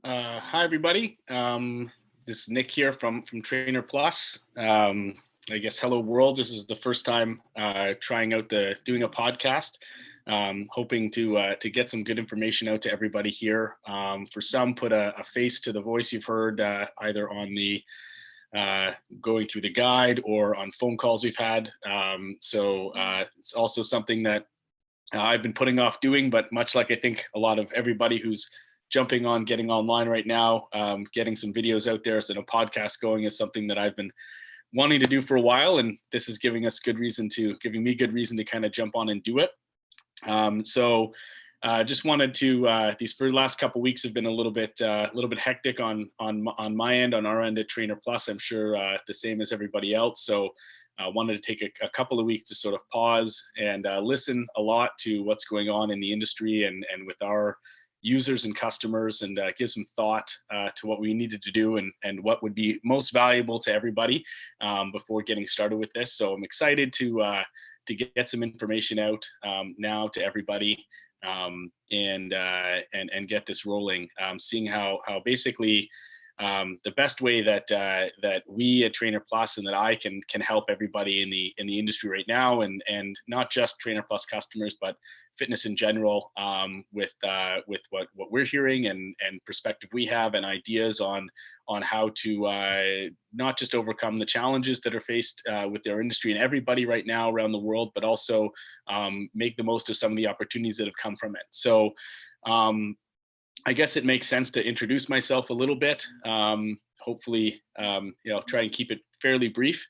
Hi, everybody. This is Nick here from Trainer Plus. I guess hello world. This is the first time trying out the doing a podcast. Hoping to get some good information out to everybody here. For some, put a face to the voice you've heard either on the uh, going through the guide or on phone calls we've had. It's also something that I've been putting off doing, but much like I think a lot of everybody who's jumping on, getting online right now, getting some videos out there, so a podcast going is something that I've been wanting to do for a while, and this is giving me good reason to kind of jump on and do it. Just wanted to these for the last couple of weeks have been a little bit hectic on my end, on our end at Trainer Plus. I'm sure the same as everybody else. So wanted to take a couple of weeks to sort of pause and listen a lot to what's going on in the industry and with our users and customers, and give some thought to what we needed to do and what would be most valuable to everybody before getting started with this. So I'm excited to get some information out now to everybody, and get this rolling. Seeing how basically the best way that we at Trainer Plus and that I can help everybody in the industry right now, and not just Trainer Plus customers, but fitness in general, with what we're hearing and perspective we have and ideas on how to not just overcome the challenges that are faced with their industry and everybody right now around the world, but also make the most of some of the opportunities that have come from it. So I guess it makes sense to introduce myself a little bit. Hopefully, try and keep it fairly brief.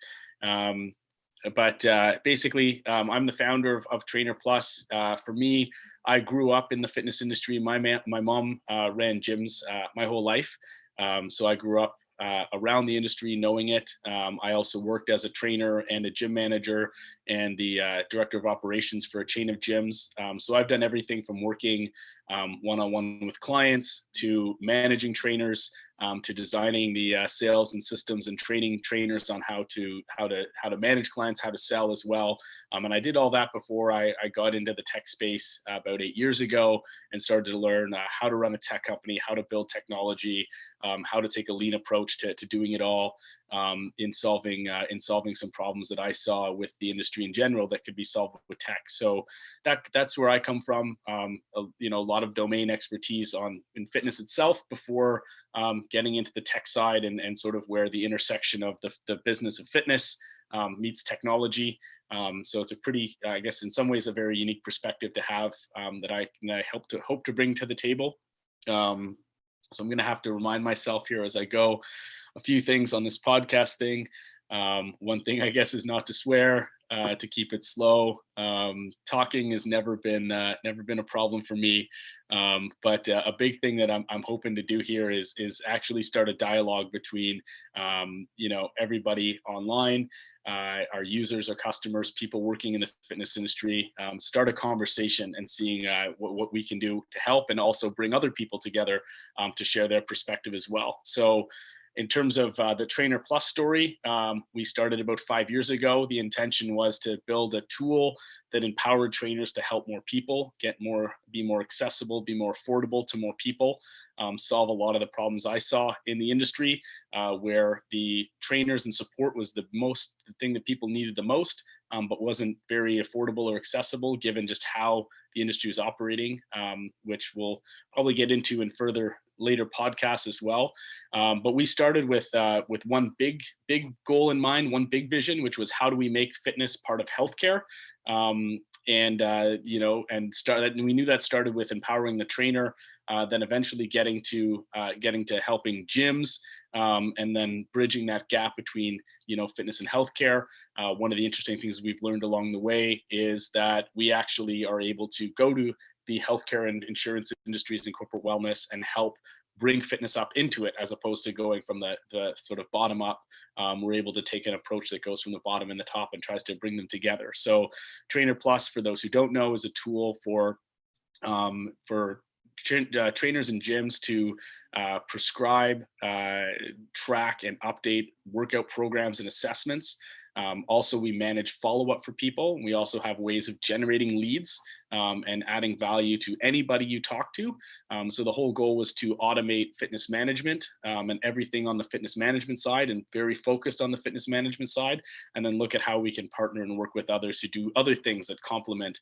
Basically, I'm the founder of Trainer Plus. For me, I grew up in the fitness industry. My mom ran gyms my whole life, so I grew up around the industry, knowing it. I also worked as a trainer and a gym manager and the director of operations for a chain of gyms. So I've done everything from working one-on-one with clients to managing trainers, to designing the sales and systems and training trainers on how to manage clients, how to sell as well. And I did all that before I got into the tech space about 8 years ago and started to learn how to run a tech company, how to build technology, how to take a lean approach to doing it all, in solving some problems that I saw with the industry in general that could be solved with tech. So that's where I come from. A lot of domain expertise in fitness itself before getting into the tech side, and sort of where the intersection of the business of fitness meets technology. So it's a pretty, I guess, in some ways, a very unique perspective to have, that I hope to bring to the table. So I'm going to have to remind myself here as I go a few things on this podcast thing. One thing, I guess, is not to swear, to keep it slow. Talking has never been a problem for me. But a big thing that I'm hoping to do here is actually start a dialogue between everybody online, our users, our customers, people working in the fitness industry. Start a conversation and seeing what we can do to help, and also bring other people together to share their perspective as well. So in terms of the Trainer Plus story, we started about 5 years ago. The intention was to build a tool that empowered trainers to help more people, be more accessible, be more affordable to more people, solve a lot of the problems I saw in the industry, where the trainers and support was the thing that people needed the most, but wasn't very affordable or accessible given just how the industry is operating, which we'll probably get into in further later podcasts as well. But we started with one big goal in mind, one big vision, which was how do we make fitness part of healthcare? And we knew that started with empowering the trainer, then eventually getting to helping gyms, and then bridging that gap between fitness and healthcare. One of the interesting things we've learned along the way is that we actually are able to go to the healthcare and insurance industries and corporate wellness and help bring fitness up into it, as opposed to going from the sort of bottom up. We're able to take an approach that goes from the bottom and the top and tries to bring them together. So Trainer Plus, for those who don't know, is a tool for trainers and gyms to prescribe, track, and update workout programs and assessments. Also, we manage follow-up for people. We also have ways of generating leads and adding value to anybody you talk to. So the whole goal was to automate fitness management and everything on the fitness management side, and very focused on the fitness management side, and then look at how we can partner and work with others to do other things that complement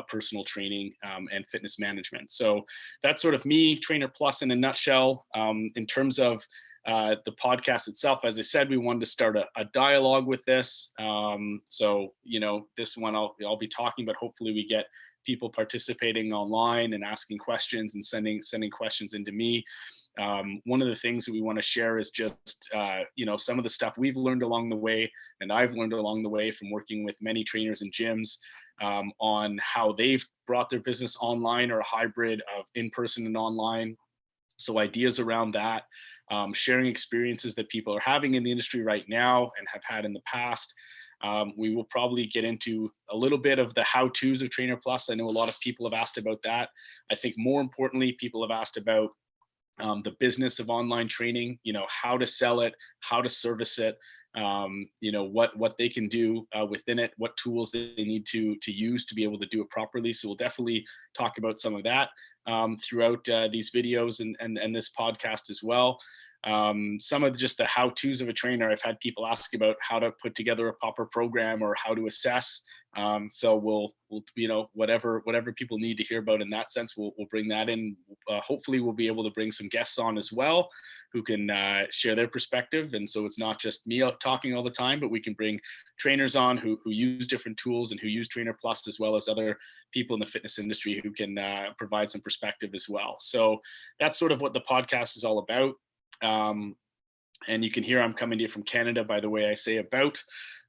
personal training and fitness management. So that's sort of me, Trainer Plus, in a nutshell. In terms of the podcast itself, as I said, we wanted to start a dialogue with this. So, this one I'll be talking, but hopefully we get people participating online and asking questions and sending questions into me. One of the things that we want to share is just, some of the stuff we've learned along the way, and I've learned along the way from working with many trainers and gyms on how they've brought their business online, or a hybrid of in-person and online. So ideas around that, sharing experiences that people are having in the industry right now and have had in the past. We will probably get into a little bit of the how-tos of Trainer Plus. I know a lot of people have asked about that. I think more importantly, people have asked about the business of online training, how to sell it, how to service it, what they can do within it, what tools they need to use to be able to do it properly. So we'll definitely talk about some of that throughout these videos and this podcast as well. Some of just the how-tos of a trainer. I've had people ask about how to put together a proper program or how to assess. So we'll whatever people need to hear about in that sense, we'll bring that in. Hopefully we'll be able to bring some guests on as well who can share their perspective. And so it's not just me talking all the time, but we can bring trainers on who use different tools and who use Trainer Plus, as well as other people in the fitness industry who can provide some perspective as well. So that's sort of what the podcast is all about. And you can hear I'm coming to you from Canada, by the way I say about.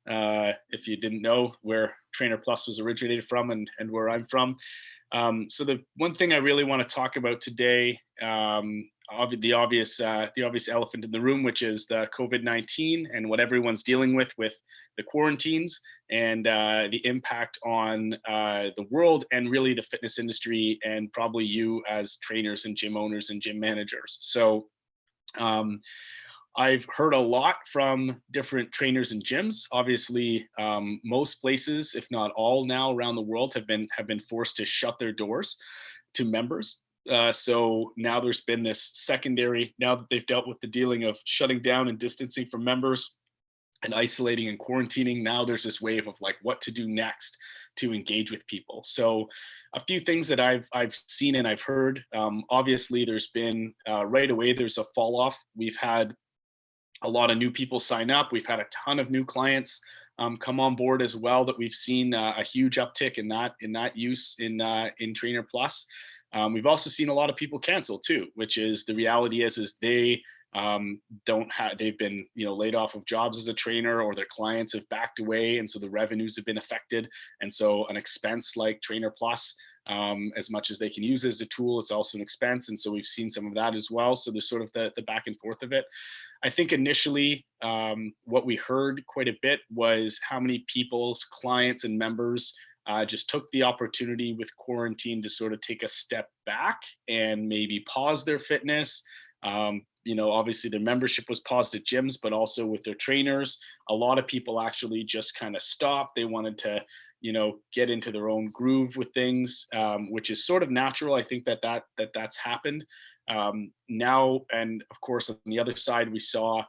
If you didn't know where Trainer Plus was originated from and where I'm from. So the one thing I really want to talk about today, the obvious elephant in the room, which is the COVID-19 and what everyone's dealing with the quarantines and the impact on the world and really the fitness industry, and probably you as trainers and gym owners and gym managers. So I've heard a lot from different trainers and gyms. Obviously, most places, if not all now around the world, have been forced to shut their doors to members. So now there's been this secondary, now that they've dealt with the dealing of shutting down and distancing from members and isolating and quarantining, now there's this wave of like what to do next to engage with people. So a few things that I've seen and I've heard. Obviously, there's been right away, there's a fall off. We've had a lot of new people sign up. We've had a ton of new clients come on board as well, that we've seen a huge uptick in that use in Trainer Plus. We've also seen a lot of people cancel too, which is the reality is they they've been laid off of jobs as a trainer, or their clients have backed away, and so the revenues have been affected. And so an expense like Trainer Plus, as much as they can use it as a tool, it's also an expense. And so we've seen some of that as well. So there's sort of the back and forth of it. I think initially what we heard quite a bit was how many people's clients and members just took the opportunity with quarantine to sort of take a step back and maybe pause their fitness. Obviously their membership was paused at gyms, but also with their trainers. A lot of people actually just kind of stopped. They wanted to, get into their own groove with things, which is sort of natural. I think that's happened now. And of course, on the other side, we saw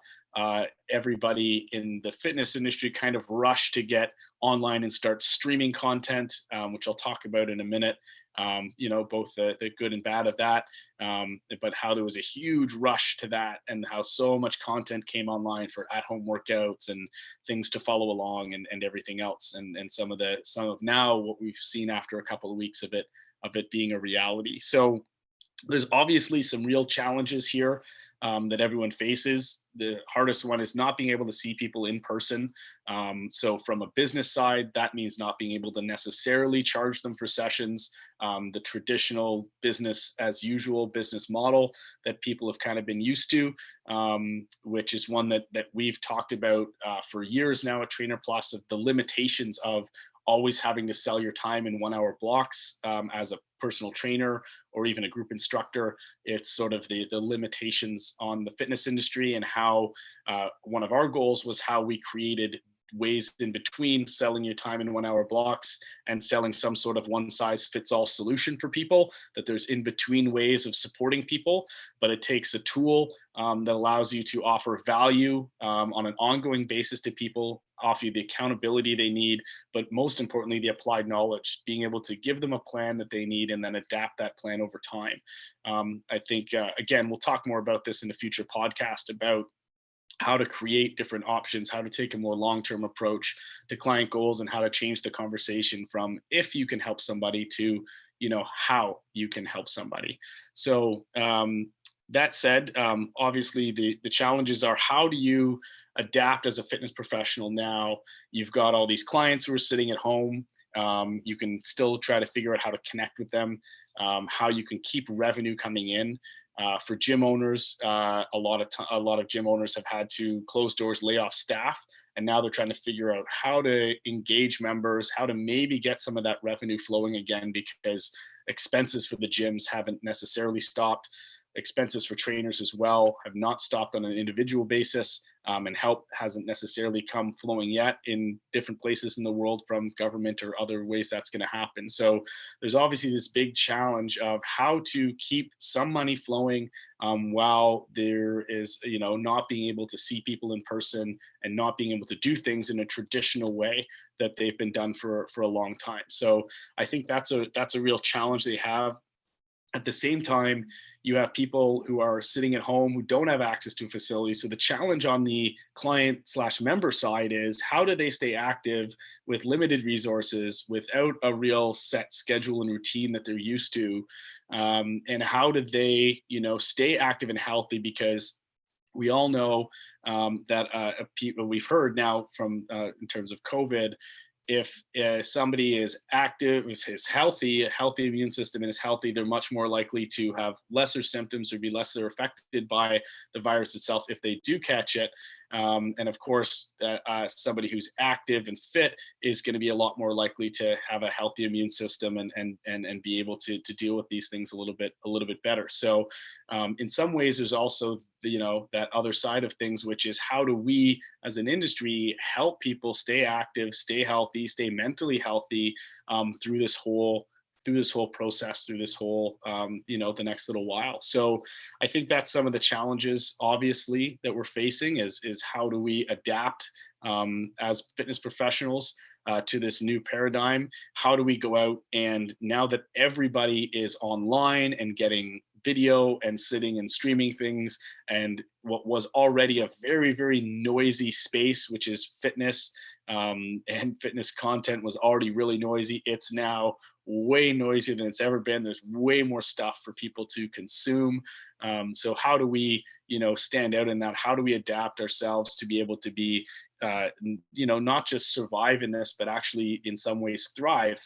everybody in the fitness industry kind of rush to get online and start streaming content, which I'll talk about in a minute. Both the good and bad of that, but how there was a huge rush to that, and how so much content came online for at-home workouts and things to follow along and everything else. And some of now what we've seen after a couple of weeks of it being a reality. So there's obviously some real challenges here that everyone faces. The hardest one is not being able to see people in person. So from a business side, that means not being able to necessarily charge them for sessions. The traditional business as usual business model that people have kind of been used to, which is one that we've talked about for years now at Trainer Plus, of the limitations of always having to sell your time in 1 hour blocks as a personal trainer or even a group instructor. It's sort of the limitations on the fitness industry, and how one of our goals was how we created ways in between selling your time in 1 hour blocks and selling some sort of one size fits all solution for people, that there's in between ways of supporting people, but it takes a tool that allows you to offer value on an ongoing basis to people, offer you the accountability they need, but most importantly, the applied knowledge, being able to give them a plan that they need and then adapt that plan over time. I think, again, we'll talk more about this in a future podcast about how to create different options, how to take a more long-term approach to client goals, and how to change the conversation from if you can help somebody to, how you can help somebody. So that said, obviously the challenges are, how do you adapt as a fitness professional now? You've got all these clients who are sitting at home. You can still try to figure out how to connect with them, how you can keep revenue coming in. For gym owners, a lot of gym owners have had to close doors, lay off staff, and now they're trying to figure out how to engage members, how to maybe get some of that revenue flowing again, because expenses for the gyms haven't necessarily stopped. Expenses for trainers as well have not stopped on an individual basis, and help hasn't necessarily come flowing yet in different places in the world from government or other ways that's going to happen. So there's obviously this big challenge of how to keep some money flowing while there is, not being able to see people in person and not being able to do things in a traditional way that they've been done for a long time. So I think that's a real challenge they have. At the same time, you have people who are sitting at home who don't have access to a facility. So the challenge on the client/member side is, how do they stay active with limited resources, without a real set schedule and routine that they're used to? And how do they, stay active and healthy? Because we all know that people, we've heard now from in terms of COVID, if somebody is active, if is healthy, a healthy immune system and is healthy, they're much more likely to have lesser symptoms or be lesser affected by the virus itself if they do catch it. And of course, somebody who's active and fit is going to be a lot more likely to have a healthy immune system and be able to deal with these things a little bit better. So in some ways, there's also that other side of things, which is, how do we as an industry help people stay active, stay healthy, stay mentally healthy through this whole process, through this whole the next little while. So I think that's some of the challenges, obviously, that we're facing is how do we adapt as fitness professionals to this new paradigm? How do we go out, and now that everybody is online and getting video and sitting and streaming things, and what was already a very, very noisy space, which is fitness, and fitness content was already really noisy, it's now way noisier than it's ever been. There's way more stuff for people to consume. So how do we, stand out in that? How do we adapt ourselves to be able to be, not just survive in this, but actually in some ways thrive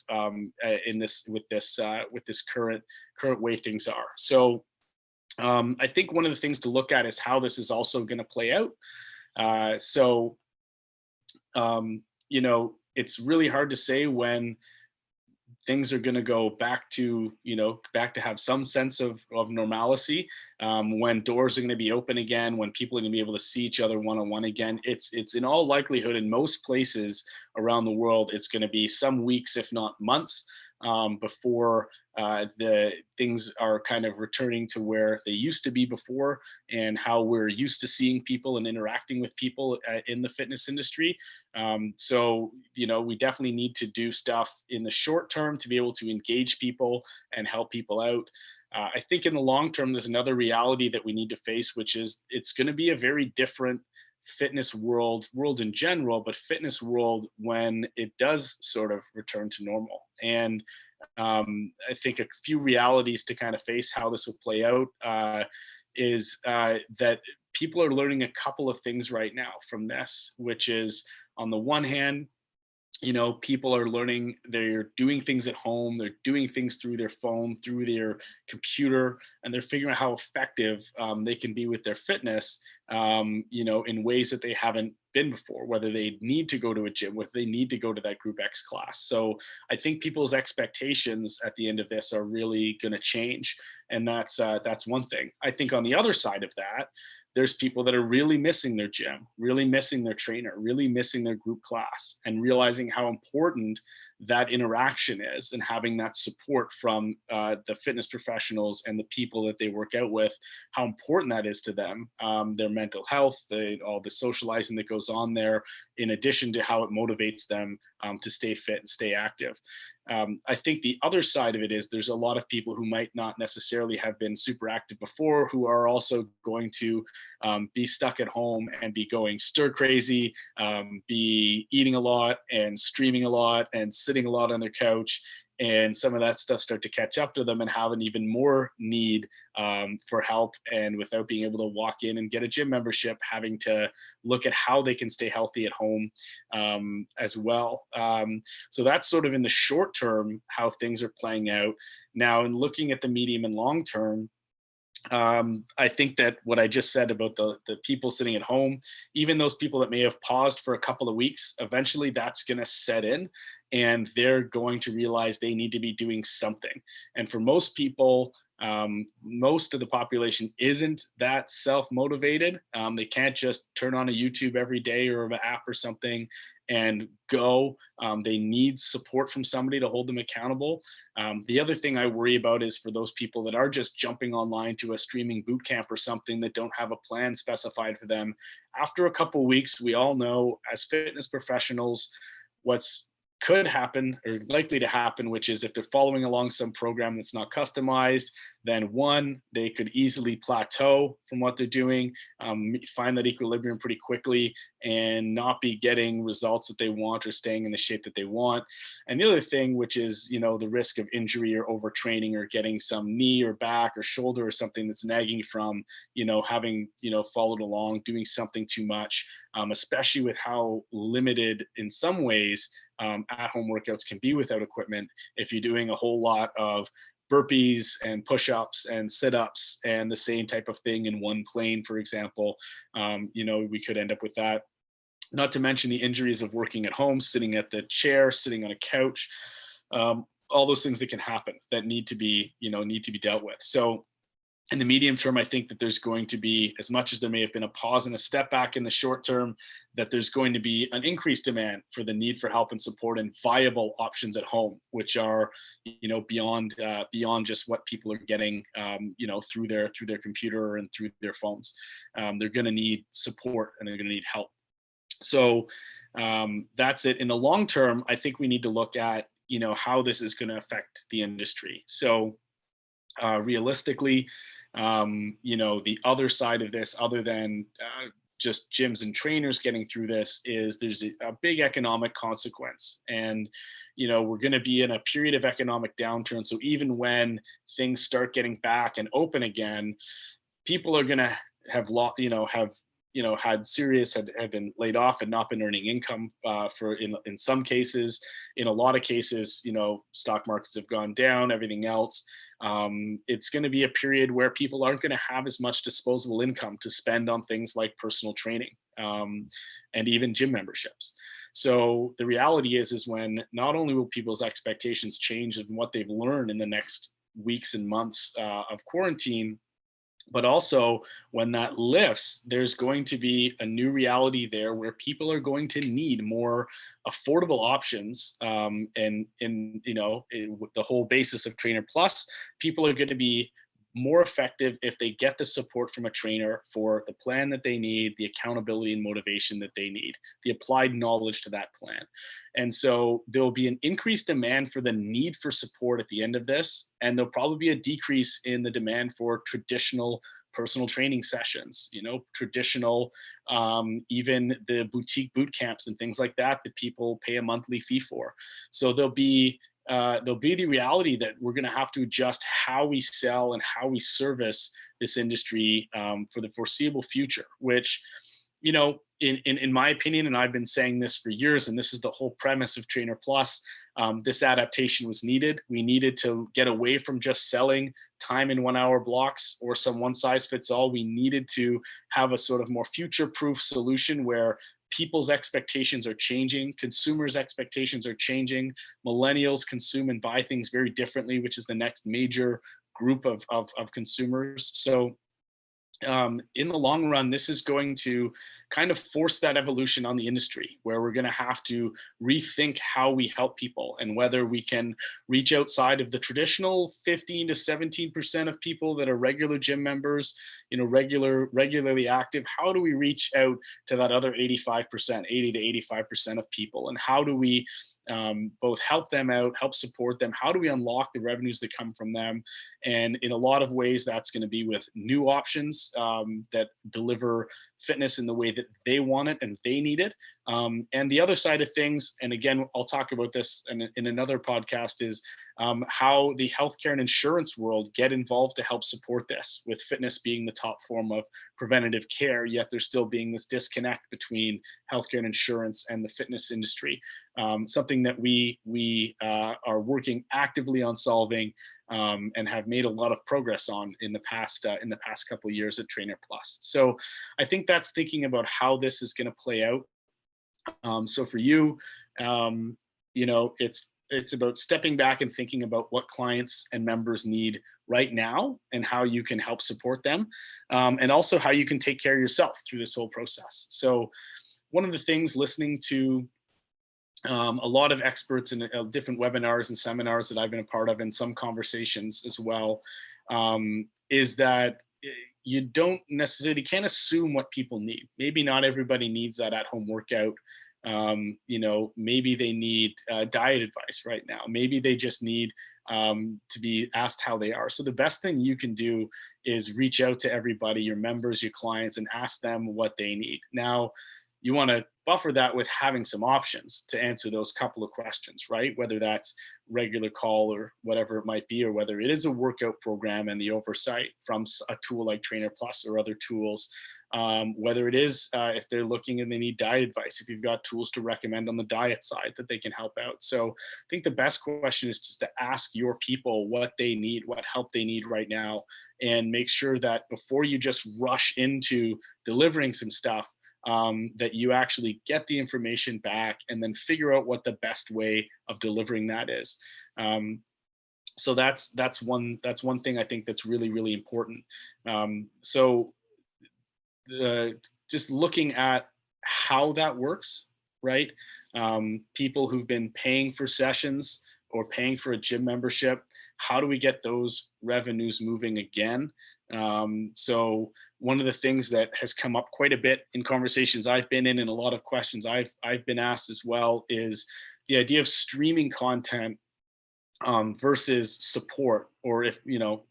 in this, with this current way things are. So I think one of the things to look at is how this is also going to play out. It's really hard to say when things are going to go back to have some sense of normalcy, when doors are going to be open again, when people are going to be able to see each other one-on-one again. It's in all likelihood, in most places around the world, it's going to be some weeks, if not months, before the things are kind of returning to where they used to be before, and how we're used to seeing people and interacting with people in the fitness industry. So we definitely need to do stuff in the short term to be able to engage people and help people out. I think in the long term, there's another reality that we need to face, which is it's going to be a very different fitness world in general, but fitness world when it does sort of return to normal. And I think a few realities to kind of face how this will play out is that people are learning a couple of things right now from this, which is, on the one hand, people are learning, they're doing things at home, they're doing things through their phone, through their computer, and they're figuring out how effective they can be with their fitness, in ways that they haven't been before, whether they need to go to a gym, whether they need to go to that group X class. So I think people's expectations at the end of this are really going to change. And that's one thing. I think on the other side of that, there's people that are really missing their gym, really missing their trainer, really missing their group class, and realizing how important that interaction is, and having that support from the fitness professionals and the people that they work out with, how important that is to them, their mental health, all the socializing that goes on there, in addition to how it motivates them to stay fit and stay active. I think the other side of it is there's a lot of people who might not necessarily have been super active before, who are also going to be stuck at home and be going stir crazy, be eating a lot and streaming a lot and sitting a lot on their couch, and some of that stuff start to catch up to them and have an even more need for help. And without being able to walk in and get a gym membership, having to look at how they can stay healthy at home as well. So that's sort of in the short term how things are playing out. Now, in looking at the medium and long term, I think that what I just said about the people sitting at home, even those people that may have paused for a couple of weeks, eventually that's going to set in, and they're going to realize they need to be doing something. And for most people, most of the population isn't that self-motivated. They can't just turn on a YouTube every day or an app or something and go. They need support from somebody to hold them accountable. The other thing I worry about is for those people that are just jumping online to a streaming boot camp or something that don't have a plan specified for them. After a couple of weeks, we all know as fitness professionals, what's could happen or likely to happen, which is if they're following along some program that's not customized, then one, they could easily plateau from what they're doing, find that equilibrium pretty quickly, and not be getting results that they want or staying in the shape that they want. And the other thing, which is, the risk of injury or overtraining or getting some knee or back or shoulder or something that's nagging from, having, followed along, doing something too much, especially with how limited in some ways at-home workouts can be without equipment. If you're doing a whole lot of burpees and push-ups and sit-ups and the same type of thing in one plane, for example, we could end up with that. Not to mention the injuries of working at home, sitting at the chair, sitting on a couch, all those things that can happen that need to be dealt with. So in the medium term, I think that there's going to be, as much as there may have been a pause and a step back in the short term, that there's going to be an increased demand for the need for help and support and viable options at home, which are, beyond just what people are getting, through their computer and through their phones. They're going to need support and they're going to need help. So that's it. In the long term, I think we need to look at, how this is going to affect the industry. So realistically, the other side of this, other than just gyms and trainers getting through this, is there's a big economic consequence. And, we're going to be in a period of economic downturn. So even when things start getting back and open again, people are going to have had been laid off and not been earning income in some cases. In a lot of cases, stock markets have gone down, everything else. It's going to be a period where people aren't going to have as much disposable income to spend on things like personal training and even gym memberships. So the reality is when not only will people's expectations change of what they've learned in the next weeks and months of quarantine, but also when that lifts, there's going to be a new reality there where people are going to need more affordable options. And in the whole basis of Trainer Plus, people are going to be more effective if they get the support from a trainer for the plan that they need, the accountability and motivation that they need, the applied knowledge to that plan. And so there'll be an increased demand for the need for support at the end of this, and there'll probably be a decrease in the demand for traditional personal training sessions, traditional, even the boutique boot camps and things like that people pay a monthly fee for. So there'll be the reality that we're going to have to adjust how we sell and how we service this industry for the foreseeable future, which, in my opinion, and I've been saying this for years, and this is the whole premise of Trainer Plus, this adaptation was needed. We needed to get away from just selling time in 1 hour blocks or some one size fits all. We needed to have a sort of more future-proof solution where people's expectations are changing, consumers' expectations are changing, millennials consume and buy things very differently, which is the next major group of consumers. So in the long run, this is going to kind of force that evolution on the industry, where we're going to have to rethink how we help people and whether we can reach outside of the traditional 15 to 17% of people that are regular gym members, regularly active. How do we reach out to that other 85%, 80 to 85% of people? And how do we both help them out, help support them? How do we unlock the revenues that come from them? And in a lot of ways, that's going to be with new options that deliver fitness in the way that they want it and they need it. And the other side of things, and again, I'll talk about this in another podcast, is how the healthcare and insurance world get involved to help support this, with fitness being the top form of preventative care, yet there's still being this disconnect between healthcare and insurance and the fitness industry. Something that we are working actively on solving, and have made a lot of progress on in the past couple of years at Trainer Plus. So I think that's thinking about how this is going to play out. So for you, it's about stepping back and thinking about what clients and members need right now and how you can help support them, and also how you can take care of yourself through this whole process. So one of the things, listening to a lot of experts in different webinars and seminars that I've been a part of, and some conversations as well, is that you can't assume what people need. Maybe not everybody needs that at-home workout. Maybe they need diet advice right now. Maybe they just need to be asked how they are. So the best thing you can do is reach out to everybody, your members, your clients, and ask them what they need. Now, you want to buffer that with having some options to answer those couple of questions, right? Whether that's regular call or whatever it might be, or whether it is a workout program and the oversight from a tool like Trainer Plus or other tools, whether it is if they're looking and they need diet advice, if you've got tools to recommend on the diet side that they can help out. So I think the best question is just to ask your people what they need, what help they need right now, and make sure that before you just rush into delivering some stuff, that you actually get the information back and then figure out what the best way of delivering that is. So that's one thing I think that's really, really important. Just looking at how that works, right? People who've been paying for sessions or paying for a gym membership, how do we get those revenues moving again? So one of the things that has come up quite a bit in conversations I've been in, and a lot of questions I've been asked as well, is the idea of streaming content versus support, or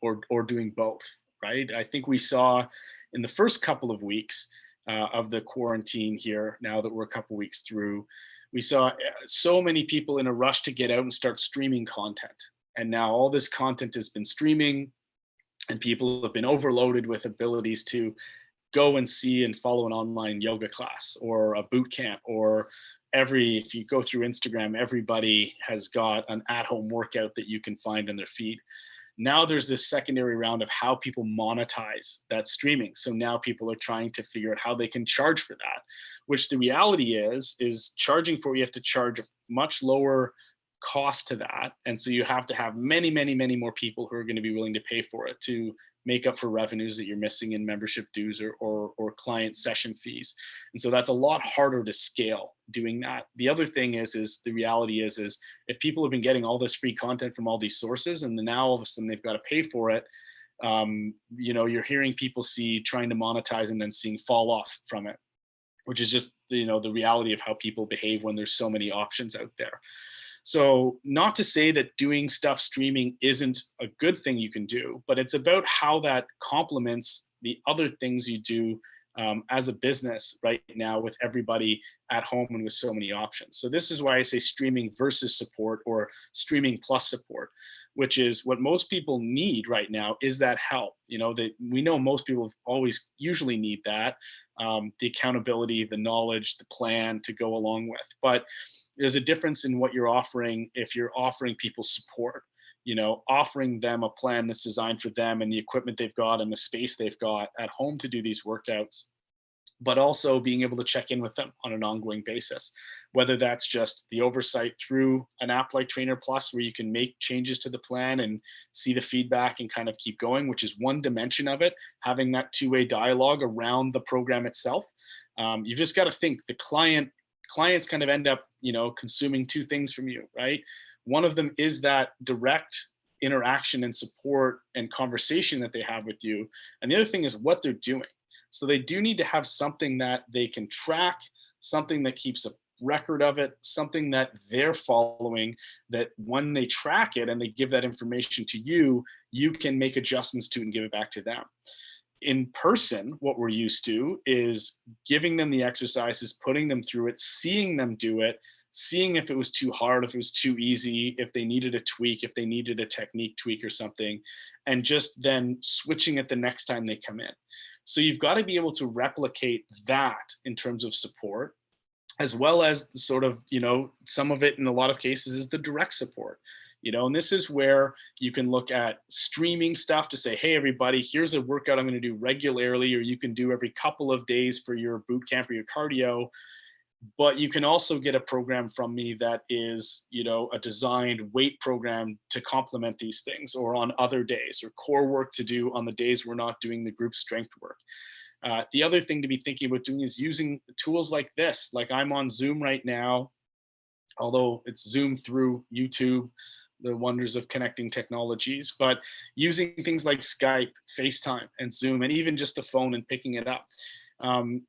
or doing both, right? I think we saw in the first couple of weeks of the quarantine here, now that we're a couple weeks through, we saw so many people in a rush to get out and start streaming content. And now all this content has been streaming, and people have been overloaded with abilities to go and see and follow an online yoga class or a boot camp, or if you go through Instagram, everybody has got an at-home workout that you can find on their feed. Now there's this secondary round of how people monetize that streaming. So now people are trying to figure out how they can charge for that, which the reality is charging for it, you have to charge a much lower cost to that. And so you have to have many, many, many more people who are going to be willing to pay for it to make up for revenues that you're missing in membership dues or client session fees. And so that's a lot harder to scale doing that. The other thing is the reality is if people have been getting all this free content from all these sources, and then now all of a sudden they've got to pay for it, you're hearing people trying to monetize and then seeing fall off from it, which is just, the reality of how people behave when there's so many options out there. So not to say that doing stuff streaming isn't a good thing you can do, but it's about how that complements the other things you do as a business right now, with everybody at home and with so many options. So this is why I say streaming versus support, or streaming plus support, which is what most people need right now, is that help. That we know most people usually need that, the accountability, the knowledge, the plan to go along with. But there's a difference in what you're offering if you're offering people support, offering them a plan that's designed for them and the equipment they've got and the space they've got at home to do these workouts, but also being able to check in with them on an ongoing basis, whether that's just the oversight through an app like Trainer Plus, where you can make changes to the plan and see the feedback and kind of keep going, which is one dimension of it, having that two-way dialogue around the program itself. You just got to think the clients kind of end up, consuming two things from you, right? One of them is that direct interaction and support and conversation that they have with you. And the other thing is what they're doing. So they do need to have something that they can track, something that keeps a record of it, something that they're following, that when they track it and they give that information to you, you can make adjustments to it and give it back to them. In person, what we're used to is giving them the exercises, putting them through it, seeing them do it, seeing if it was too hard, if it was too easy, if they needed a tweak, if they needed a technique tweak or something, and just then switching it the next time they come in. So you've got to be able to replicate that in terms of support, as well as the sort of, some of it in a lot of cases is the direct support. And this is where you can look at streaming stuff to say, hey, everybody, here's a workout I'm going to do regularly, or you can do every couple of days for your boot camp or your cardio. But you can also get a program from me that is, a designed weight program to complement these things, or on other days, or core work to do on the days we're not doing the group strength work. The other thing to be thinking about doing is using tools like this. Like I'm on Zoom right now, although it's Zoom through YouTube, the wonders of connecting technologies, but using things like Skype, FaceTime, and Zoom, and even just the phone and picking it up.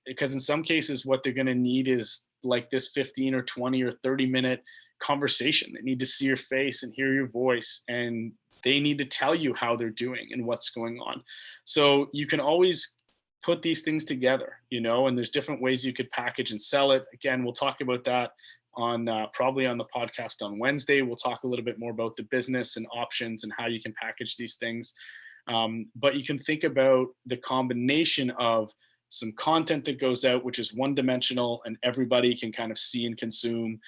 Because in some cases, what they're going to need is like this 15 or 20 or 30-minute conversation. They need to see your face and hear your voice, and they need to tell you how they're doing and what's going on. So you can always put these things together, and there's different ways you could package and sell it. Again, we'll talk about that on probably on the podcast on Wednesday. We'll talk a little bit more about the business and options and how you can package these things. But you can think about the combination of some content that goes out, which is one-dimensional and everybody can kind of see and consume,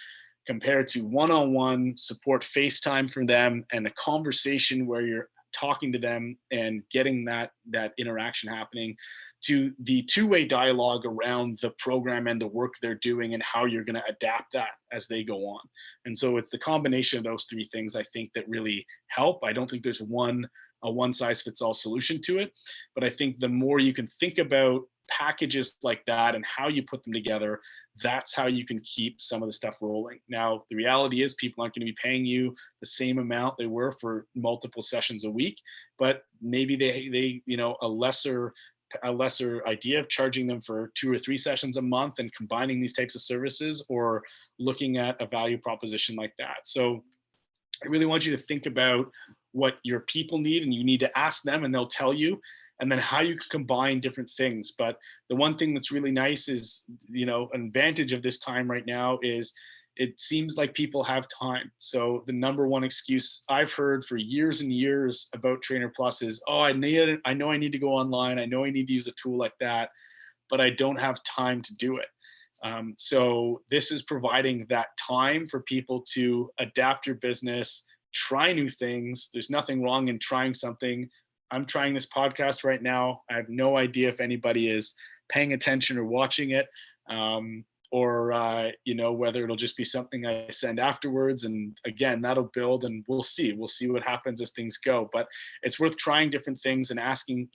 compared to one-on-one support, FaceTime for them, and a conversation where you're talking to them and getting that interaction happening, to the two-way dialogue around the program and the work they're doing and how you're going to adapt that as they go on. And so it's the combination of those three things, I think, that really help. I don't think there's a one-size-fits-all solution to it, but I think the more you can think about packages like that and how you put them together, that's how you can keep some of the stuff rolling. Now, the reality is people aren't going to be paying you the same amount they were for multiple sessions a week, but maybe they a lesser idea of charging them for 2 or 3 sessions a month and combining these types of services, or looking at a value proposition like that. So I really want you to think about what your people need, and you need to ask them and they'll tell you, and then how you can combine different things. But the one thing that's really nice is, an advantage of this time right now is it seems like people have time. So the number one excuse I've heard for years and years about Trainer Plus is, oh, I know I need to go online. I know I need to use a tool like that, but I don't have time to do it. So this is providing that time for people to adapt your business, try new things. There's nothing wrong in trying something. I'm trying this podcast right now. I have no idea if anybody is paying attention or watching it, or whether it'll just be something I send afterwards. And again, that'll build, and we'll see what happens as things go. But it's worth trying different things and asking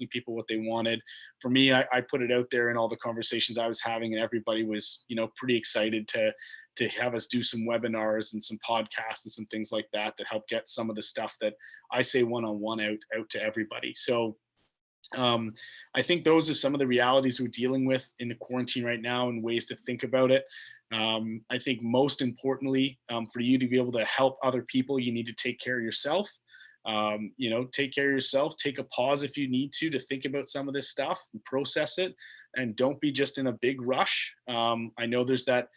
people what they wanted. For me, I put it out there in all the conversations I was having, and everybody was, pretty excited to have us do some webinars and some podcasts and some things like that help get some of the stuff that I say one-on-one out to everybody. So I think those are some of the realities we're dealing with in the quarantine right now, and ways to think about it. I think most importantly, for you to be able to help other people, you need to take care of yourself. Take care of yourself, take a pause if you need to think about some of this stuff and process it, and don't be just in a big rush. I know there's that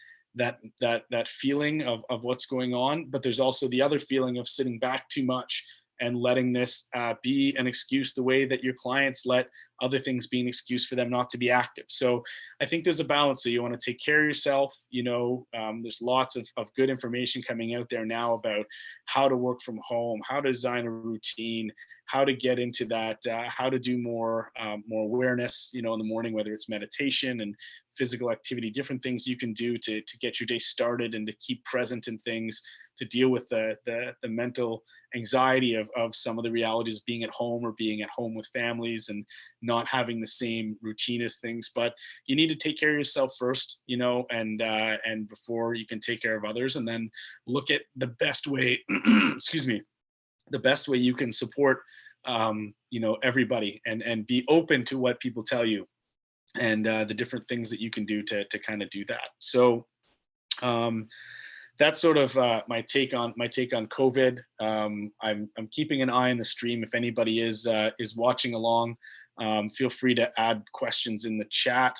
feeling of what's going on, but there's also the other feeling of sitting back too much and letting this be an excuse the way that your clients let other things be an excuse for them not to be active. So I think there's a balance. So you want to take care of yourself. There's lots of good information coming out there now about how to work from home, how to design a routine, how to get into that, how to do more awareness, in the morning, whether it's meditation and physical activity, different things you can do to get your day started and to keep present in things, to deal with the mental anxiety of some of the realities of being at home or being at home with families and not having the same routine of things. But you need to take care of yourself first, and before you can take care of others, and then look at the best way, excuse me, the best way you can support, everybody, and be open to what people tell you, and the different things that you can do to kind of do that. So that's sort of my take on COVID. I'm keeping an eye on the stream. If anybody is watching along, feel free to add questions in the chat,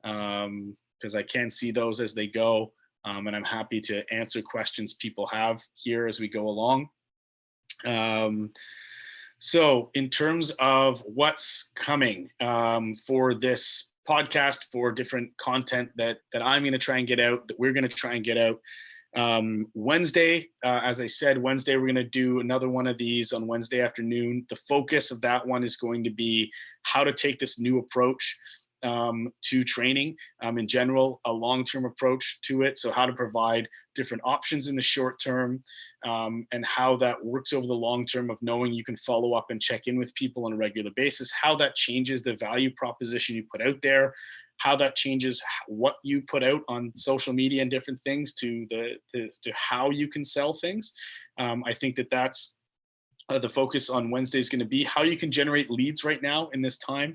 because I can see those as they go, and I'm happy to answer questions people have here as we go along. So in terms of what's coming for this podcast, for different content that I'm going to try and get out, that we're going to try and get out, Wednesday, as I said, Wednesday, we're going to do another one of these on Wednesday afternoon. The focus of that one is going to be how to take this new approach to training in general, a long-term approach to it. So how to provide different options in the short term, and how that works over the long term of knowing you can follow up and check in with people on a regular basis, how that changes the value proposition you put out there, how that changes what you put out on social media and different things to how you can sell things. I think that's the focus on Wednesday is going to be how you can generate leads right now in this time.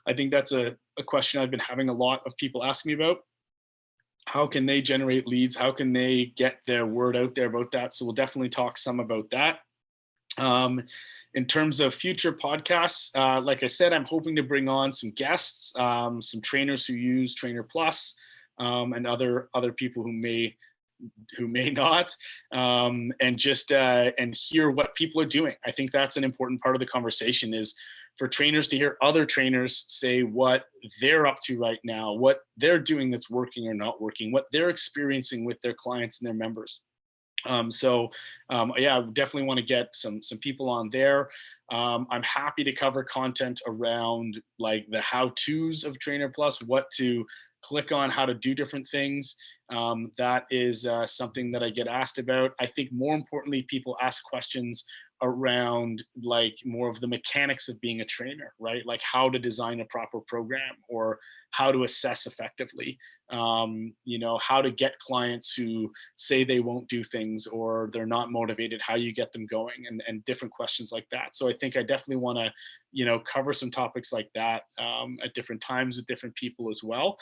I think that's a question I've been having a lot of people ask me about. How can they generate leads? How can they get their word out there about that? So we'll definitely talk some about that. In terms of future podcasts, like I said, I'm hoping to bring on some guests, some trainers who use Trainer Plus, and other people who may not, and just and hear what people are doing. I think that's an important part of the conversation, is for trainers to hear other trainers say what they're up to right now, what they're doing that's working or not working, what they're experiencing with their clients and their members. Yeah, I definitely want to get some people on there. I'm happy to cover content around like the how-tos of Trainer Plus, what to click on, how to do different things. That is something that I get asked about. I think more importantly, people ask questions around like more of the mechanics of being a trainer, right? Like how to design a proper program, or how to assess effectively, how to get clients who say they won't do things or they're not motivated, how you get them going, and different questions like that. So I think I definitely want to, cover some topics like that at different times with different people as well.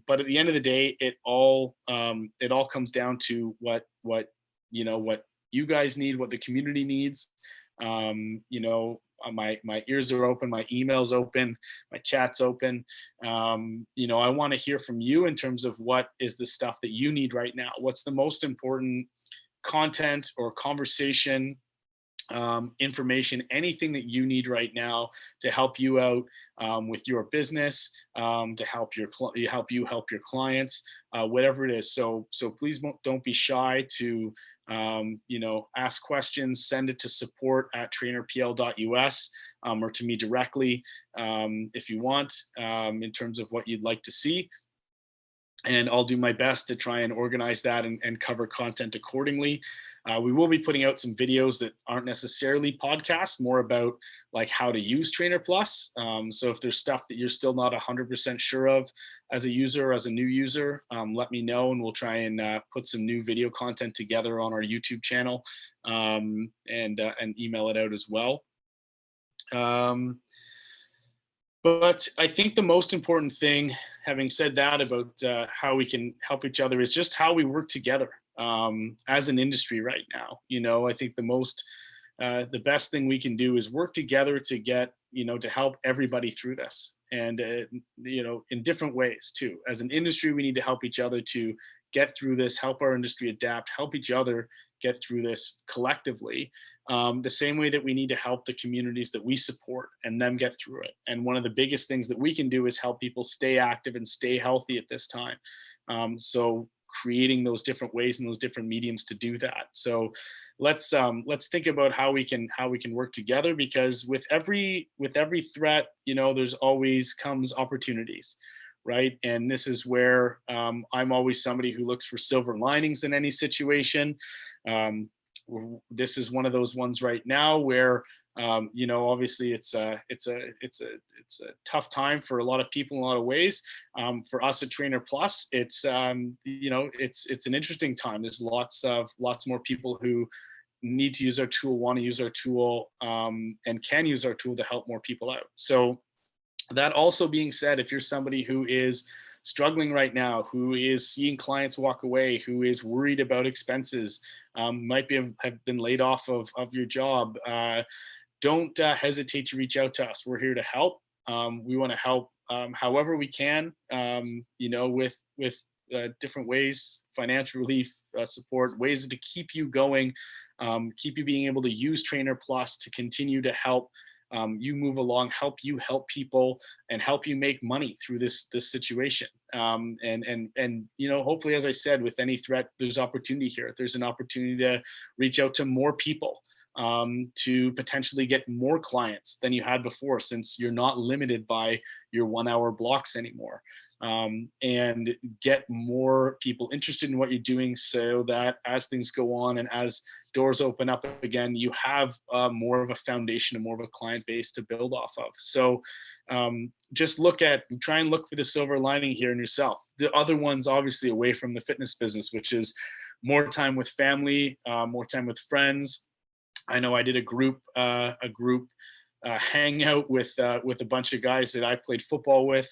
But at the end of the day, it all comes down to what you guys need, what the community needs. My ears are open, my email's open, my chat's open. I want to hear from you in terms of what is the stuff that you need right now. What's the most important content or conversation, information, anything that you need right now to help you out with your business, to help you help your clients, whatever it is. So please don't be shy to ask questions. Send it to support@trainerpl.us, or to me directly, if you want, in terms of what you'd like to see. And I'll do my best to try and organize that and cover content accordingly. We will be putting out some videos that aren't necessarily podcasts, more about like how to use Trainer Plus. So if there's stuff that you're still not 100% sure of as a user, as a new user, let me know, and we'll try and put some new video content together on our YouTube channel, and email it out as well. But I think the most important thing, having said that, about how we can help each other, is just how we work together as an industry right now. I think the best thing we can do is work together to get, to help everybody through this, and in different ways too. As an industry, we need to help each other to get through this, help our industry adapt, help each other get through this collectively, the same way that we need to help the communities that we support and them get through it. And one of the biggest things that we can do is help people stay active and stay healthy at this time. So creating those different ways and those different mediums to do that. So let's think about how we can work together, because with every threat, there's always comes opportunities, right? And this is where I'm always somebody who looks for silver linings in any situation. This is one of those ones right now where obviously it's a tough time for a lot of people in a lot of ways. For us at Trainer Plus, it's it's an interesting time. There's lots more people who need to use our tool, want to use our tool, and can use our tool to help more people out. So that also being said, if you're somebody who is struggling right now, who is seeing clients walk away, who is worried about expenses, might have been laid off of your job, don't hesitate to reach out to us. We're here to help. We want to help however we can, with different ways, financial relief, support, ways to keep you going, keep you being able to use Trainer Plus to continue to help you move along, help you help people, and help you make money through this situation. And hopefully, as I said, with any threat, there's opportunity here. There's an opportunity to reach out to more people, to potentially get more clients than you had before, since you're not limited by your 1 hour blocks anymore. And get more people interested in what you're doing, so that as things go on and as doors open up again, you have more of a foundation and more of a client base to build off of. So just try and look for the silver lining here in yourself. The other one's obviously away from the fitness business, which is more time with family, more time with friends. I know I did a group hangout with a bunch of guys that I played football with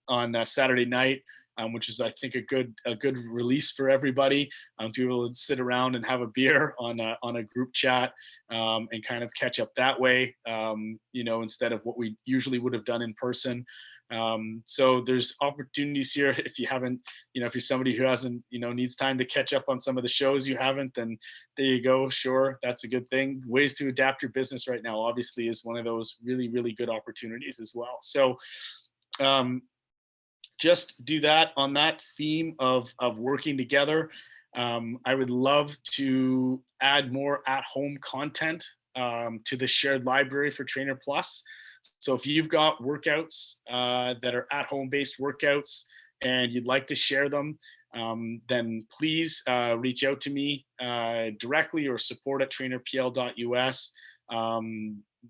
on Saturday night, which is, I think, a good release for everybody, to be able to sit around and have a beer on a group chat, and kind of catch up that way, instead of what we usually would have done in person. So there's opportunities here. If you haven't, if you're somebody who hasn't, needs time to catch up on some of the shows you haven't, then there you go. Sure, that's a good thing. Ways to adapt your business right now, obviously, is one of those really, really good opportunities as well. So just do that on that theme of working together. I would love to add more at-home content to the shared library for Trainer Plus. So if you've got workouts that are at-home based workouts and you'd like to share them, then please reach out to me directly, or support@trainerpl.us.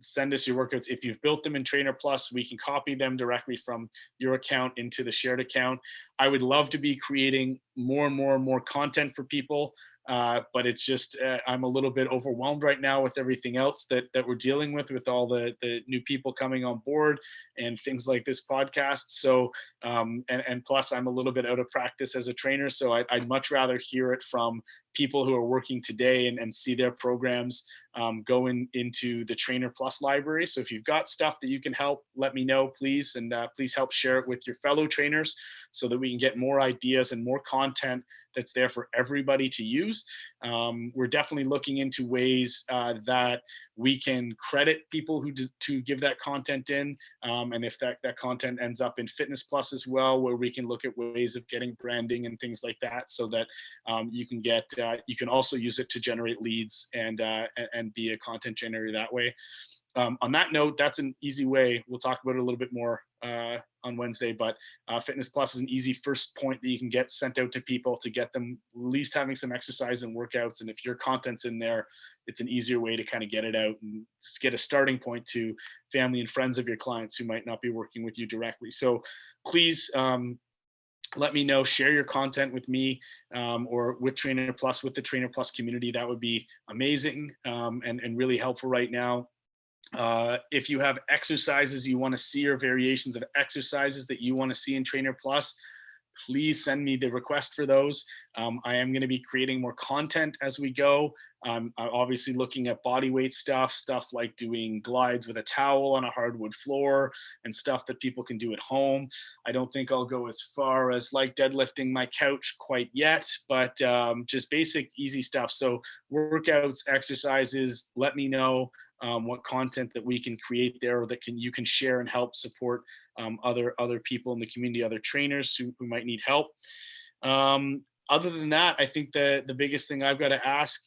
Send us your workouts. If you've built them in Trainer Plus, we can copy them directly from your account into the shared account. I would love to be creating more and more content for people, but it's just I'm a little bit overwhelmed right now with everything else that we're dealing with all the new people coming on board and things like this podcast. So and plus, I'm a little bit out of practice as a trainer, so I'd much rather hear it from people who are working today and see their programs going into the Trainer Plus library. So if you've got stuff that you can help, let me know, please. And please help share it with your fellow trainers, so that we can get more ideas and more content that's there for everybody to use. We're definitely looking into ways that we can credit people who to give that content in. And if that content ends up in Fitness Plus as well, where we can look at ways of getting branding and things like that, so that you can also use it to generate leads and be a content generator that way. On that note, that's an easy way. We'll talk about it a little bit more on Wednesday, but Fitness Plus is an easy first point that you can get sent out to people to get them at least having some exercise and workouts. And if your content's in there, it's an easier way to kind of get it out and just get a starting point to family and friends of your clients who might not be working with you directly. So please let me know, share your content with me or with Trainer Plus, with the Trainer Plus community. That would be amazing and really helpful right now. If you have exercises you want to see, or variations of exercises that you want to see in Trainer Plus, please send me the request for those. I am going to be creating more content as we go. I'm obviously looking at body weight stuff like doing glides with a towel on a hardwood floor and stuff that people can do at home. I don't think I'll go as far as like deadlifting my couch quite yet, but just basic, easy stuff. So workouts, exercises, let me know what content that we can create there, or that you can share and help support other people in the community, other trainers who might need help. Other than that, I think the biggest thing I've got to ask,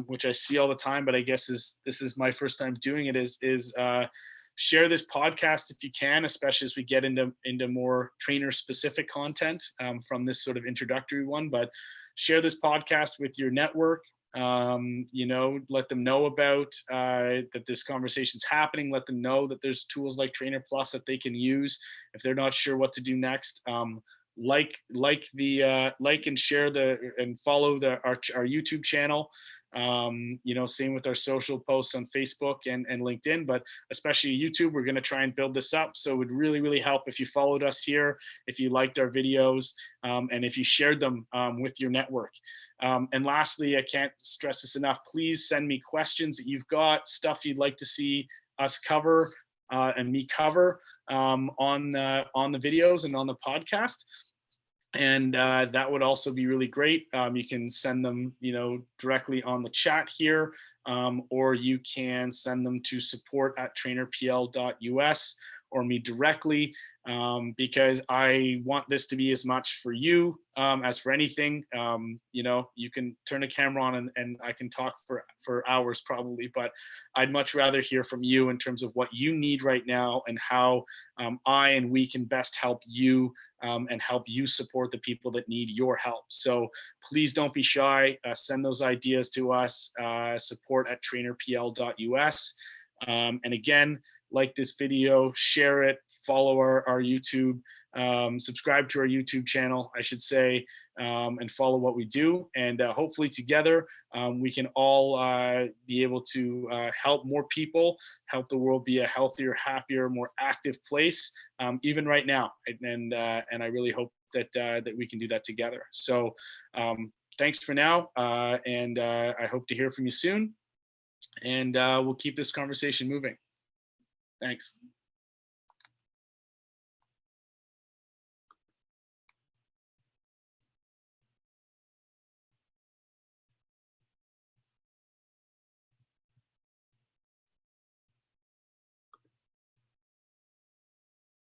which I see all the time, but I guess this is my first time doing it, is share this podcast if you can, especially as we get into more trainer specific content from this sort of introductory one. But share this podcast with your network. Let them know about that this conversation's happening. Let them know that there's tools like Trainer Plus that they can use if they're not sure what to do next. Like and share and follow our YouTube channel. Same with our social posts on Facebook and LinkedIn, but especially YouTube. We're going to try and build this up, so it would really, really help if you followed us here, if you liked our videos, and if you shared them with your network. And lastly, I can't stress this enough, please send me questions that you've got, stuff you'd like to see us cover and me cover on the videos and on the podcast. And that would also be really great. You can send them, directly on the chat here, or you can send them to support@trainerpl.us or me directly, because I want this to be as much for you as for anything. You can turn a camera on and I can talk for hours probably, but I'd much rather hear from you in terms of what you need right now and how I and we can best help you and help you support the people that need your help. So please don't be shy. Send those ideas to us, support@trainerpl.us. And again, like this video, share it, follow our YouTube, subscribe to our YouTube channel, I should say, and follow what we do. And hopefully together, we can all be able to help more people, help the world be a healthier, happier, more active place, even right now. And I really hope that we can do that together. So thanks for now. And I hope to hear from you soon. And we'll keep this conversation moving. Thanks.